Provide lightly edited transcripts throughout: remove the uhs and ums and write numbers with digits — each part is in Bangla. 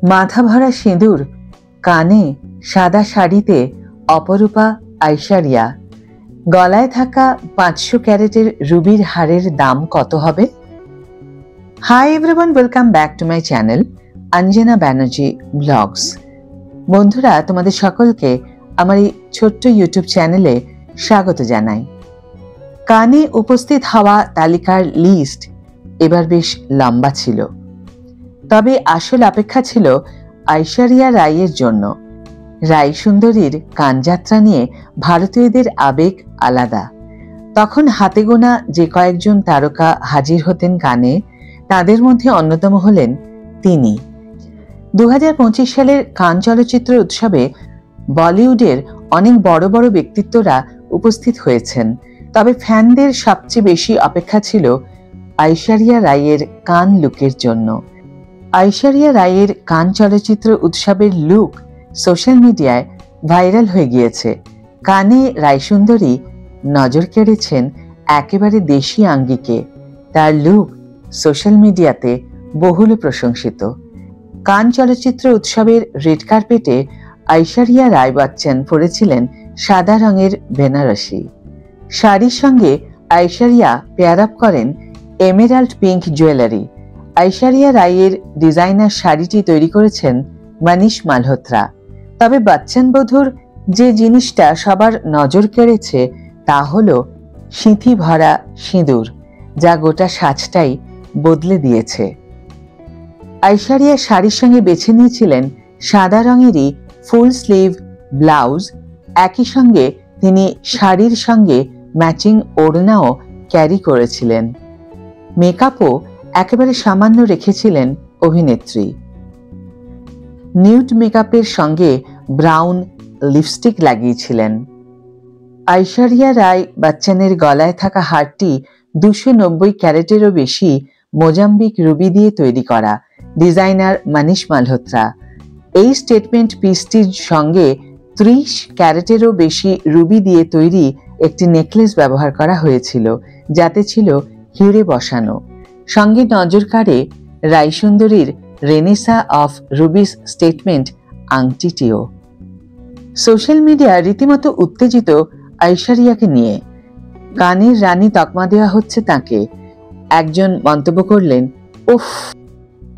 মাথা ভরা সিঁদুর, কানে সাদা শাড়িতে অপরূপা ঐশ্বরিয়া। গলায় থাকা 500 ক্যারেটের রুবির হারের দাম কত হবে? Hi everyone, welcome back to my channel Anjana Banerjee blogs. বন্ধুরা, তোমাদের সকলকে আমার এই ছোট্ট ইউটিউব চ্যানেলে স্বাগত জানাই। কানে উপস্থিত হওয়া তালিকার লিস্ট এবার বেশ লম্বা ছিল, তবে আসল অপেক্ষা ছিল ঐশ্বরিয়া রাইয়ের জন্য। রাই সুন্দরীর কানযাত্রা নিয়ে ভারতীয়দের আবেগ আলাদা। তখন হাতে গোনা যে কয়েকজন তারকা হাজির হতেন কানে, তাদের মধ্যে অন্যতম হলেন তিনি। 2025 সালের কান চলচ্চিত্র উৎসবে বলিউডের অনেক বড় বড় ব্যক্তিত্বরা উপস্থিত হয়েছেন, তবে ফ্যানদের সবচেয়ে বেশি অপেক্ষা ছিল ঐশ্বরিয়া রাইয়ের কান লুকের জন্য। ঐশ্বরিয়া রাইয়ের কান চলচ্চিত্র উৎসবের লুক সোশ্যাল মিডিয়ায় ভাইরাল হয়ে গিয়েছে। কানে রাই সুন্দরী নজর কেড়েছেন একেবারে দেশি আঙ্গিকে। তার লুক সোশ্যাল মিডিয়াতে বহুল প্রশংসিত। কান চলচ্চিত্র উৎসবের রেড কার্পেটে ঐশ্বরিয়া রাই বচ্চন পরেছিলেন সাদা রঙের বেনারসি শাড়ির সঙ্গে। ঐশ্বরিয়া পেয়ার আপ করেন এমেরাল্ড পিঙ্ক জুয়েলারি। ঐশ্বরিয়া রাইয়ের ডিজাইনার শাড়িটি তৈরি করেছেন মনীষ মালহোত্রা। তবে বচ্চন বধূর যে জিনিসটা সবার নজর কেড়েছে তা হল সিঁথি ভরা সিঁদুর, যা গোটা সাজটাই বদলে দিয়েছে। ঐশ্বরিয়া শাড়ির সঙ্গে বেছে নিয়েছিলেন সাদা রঙেরই ফুল স্লিভ ব্লাউজ। একই সঙ্গে তিনি শাড়ির সঙ্গে ম্যাচিং ওড়নাও ক্যারি করেছিলেন। মেকআপও একেবারে সামান্য রেখেছিলেন অভিনেত্রী। নিউড মেকআপের সঙ্গে ব্রাউন লিপস্টিক লাগিয়েছিলেন। ঐশ্বরিয়া রাই বচ্চনের গলায় থাকা হারটি 290 ক্যারেটেরও বেশি মোজাম্বিক রুবি দিয়ে তৈরি করা, ডিজাইনার মনীষ মালহোত্রা। এই স্টেটমেন্ট পিসটির সঙ্গে 30 ক্যারেটেরও বেশি রুবি দিয়ে তৈরি একটি নেকলেস ব্যবহার করা হয়েছিল, যাতে ছিল হিরে বসানো। সঙ্গে নজর কাড়ে রাই সুন্দরীর রেনেসা অফ রুবিস স্টেটমেন্ট আংটিটিও। সোশ্যাল মিডিয়া রীতিমতো উত্তেজিত ঐশ্বরিয়াকে নিয়ে। কানের রানী তকমা দেওয়া হচ্ছে তাকে। একজন মন্তব্য করলেন, উফ,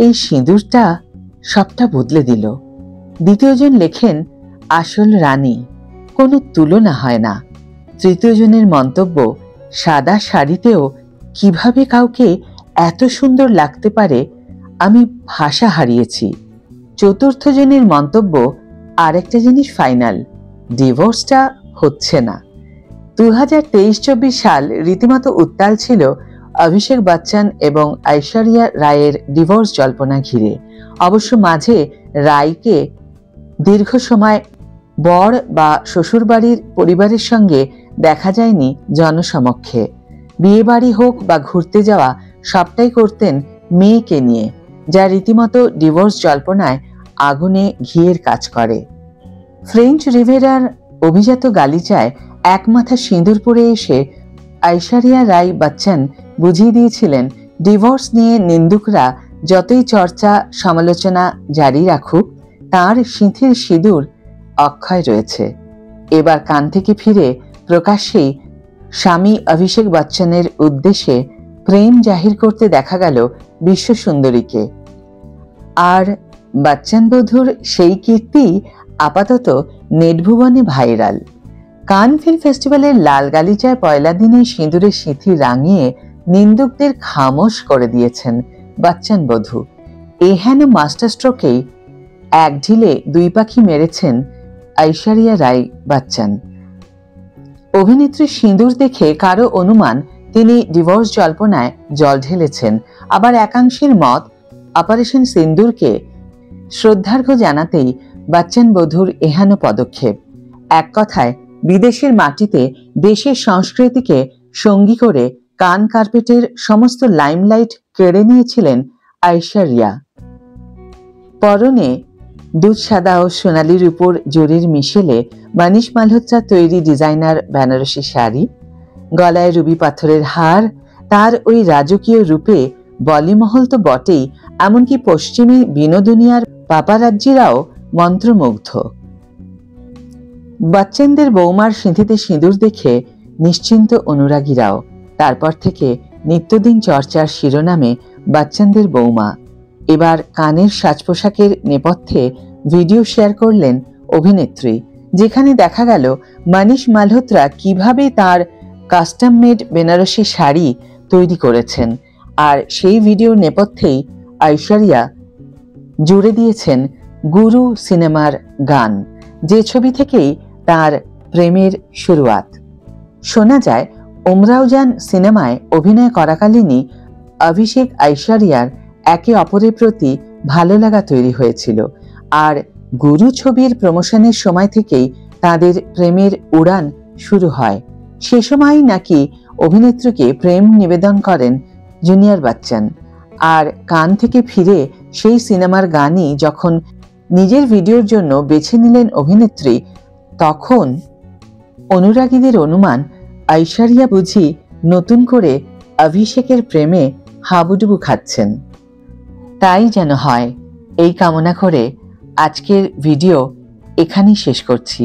এই সিঁদুরটা সবটা বদলে দিল। দ্বিতীয়জন লেখেন, আসল রানী, কোনো তুলনা হয় না। তৃতীয়জনের মন্তব্য, সাদা শাড়িতেও কিভাবে কাউকে এত সুন্দর লাগতে পারে, আমি ভাষা হারিয়েছি। চতুর্থ জনের মন্তব্য, আরেকটা জিনিস ফাইনাল, ডিভোর্সটা হচ্ছে না। 2023-24 সাল রীতিমতো উত্তাল ছিল অভিষেক বচ্চন এবং ঐশ্বরিয়া রাইয়ের ডিভোর্স জল্পনা ঘিরে। অবশ্য মাঝে রাইকে দীর্ঘ সময় বর বা শ্বশুরবাড়ির পরিবারের সঙ্গে দেখা যায়নি জনসমক্ষে। বিয়ে বাড়ি হোক বা ঘুরতে যাওয়া, সবটাই করতেন মেয়েকে নিয়ে, যা রীতিমতো ডিভোর্স জল্পনায় আগুনে ঘিয়ের কাজ করে। ফ্রেঞ্চ রিভেরার অভিজাত গালিচায় এক মাথা সিঁদুর পরে এসে ঐশ্বরিয়া রাই বচ্চন বুঝিয়ে দিয়েছিলেন, ডিভোর্স নিয়ে নিন্দুকরা যতই চর্চা সমালোচনা জারি রাখুক, তার সিঁথির সিঁদুর অক্ষয় রয়েছে। এবার কান থেকে ফিরে প্রকাশ্যেই স্বামী অভিষেক বচ্চনের উদ্দেশ্যে প্রেম জাহির করতে দেখা গেল বিশ্ব সুন্দরীকে। আর বচ্চন বধূর সেই কীর্তি আপাতত নেটভুবনে ভাইরাল। কান ফিল্ম ফেস্টিভ্যালের লাল গালিচায় পয়লা দিনে সিঁদুরের সিঁথি রাঙিয়ে নিন্দুকদের খামোশ করে দিয়েছেন বচ্চন বধূ। এহেন মাস্টার স্ট্রোকেই এক ঢিলে দুই পাখি মেরেছেন ঐশ্বরিয়া রাই বচ্চন। অভিনেত্রীর সিঁদুর দেখে কারো অনুমান তিনি ডিভোর্স জল্পনায় জল ঢেলেছেন। আবার একাংশের মত, অপারেশন সিন্দুরকে শ্রদ্ধার্ঘ্য জানাতেই বচ্চন বধূর এহেন পদক্ষেপ। এক কথায়, বিদেশের মাটিতে দেশের সংস্কৃতিকে সঙ্গী করে কান কার্পেটের সমস্ত লাইমলাইট কেড়ে নিয়েছিলেন ঐশ্বরিয়া। পরনে দুধ সাদা ও সোনালির উপর জরির মিশেলে মনীষ মালহোত্রা তৈরি ডিজাইনার বেনারসি শাড়ি, গলায় রুবি পাথরের হার। তার ওই রাজকীয় রূপে বলিমহল তো বটেই, এমনকি পশ্চিমী বিনোদুনিয়ার পাপারাজ্জিরাও মন্ত্রমুগ্ধ। বচ্চনদের বৌমার সিঁথিতে সিঁদুর দেখে নিশ্চিন্ত অনুরাগীরাও। তারপর থেকে নিত্যদিন চর্চার শিরোনামে বচ্চনদের বৌমা। এবার কানের সাজ পোশাকের নেপথ্যে ভিডিও শেয়ার করলেন অভিনেত্রী, যেখানে দেখা গেল মনীষ মালহোত্রা কিভাবে তার কাস্টম মেড বেনারসি শাড়ি তৈরি করেছেন। আর সেই ভিডিওর নেপথ্যেই ঐশ্বরিয়া জুড়ে দিয়েছেন গুরু সিনেমার গান, যে ছবি থেকেই তার প্রেমের শুরুয়াত। শোনা যায় উমরাও জান সিনেমায় অভিনয় করাকালীনই অভিষেক ঐশ্বরিয়ার একে অপরের প্রতি ভালো লাগা তৈরি হয়েছিল, আর গুরু ছবির প্রমোশনের সময় থেকেই তাদের প্রেমের উড়ান শুরু হয়। সে সময়ই নাকি অভিনেত্রীকে প্রেম নিবেদন করেন জুনিয়র বচ্চন। আর কান থেকে ফিরে সেই সিনেমার গানই যখন নিজের ভিডিওর জন্য বেছে নিলেন অভিনেত্রী, তখন অনুরাগীদের অনুমান ঐশ্বরিয়া বুঝি নতুন করে অভিষেকের প্রেমে হাবুডুবু খাচ্ছেন। তাই যেন হয়, এই কামনা করে আজকের ভিডিও এখানেই শেষ করছি।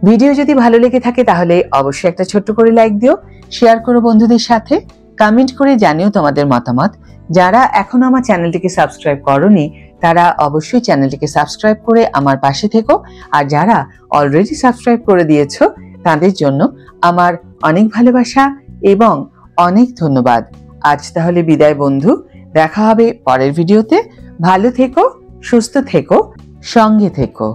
ভিডিও যদি ভালো লেগে থাকে তাহলে অবশ্যই একটা ছোট্ট করে লাইক দিও, শেয়ার করো বন্ধুদের সাথে, কমেন্ট করে জানিও তোমাদের মতামত। যারা এখনো আমার চ্যানেলটিকে সাবস্ক্রাইব করোনি তারা অবশ্যই চ্যানেলটিকে সাবস্ক্রাইব করে আমার পাশে থেকো, আর যারা অলরেডি সাবস্ক্রাইব করে দিয়েছো তাদের জন্য আমার অনেক ভালোবাসা এবং অনেক ধন্যবাদ। আজ তাহলে বিদায় বন্ধু, দেখা হবে পরের ভিডিওতে। ভালো থেকো, সুস্থ থেকো, সঙ্গে থেকো।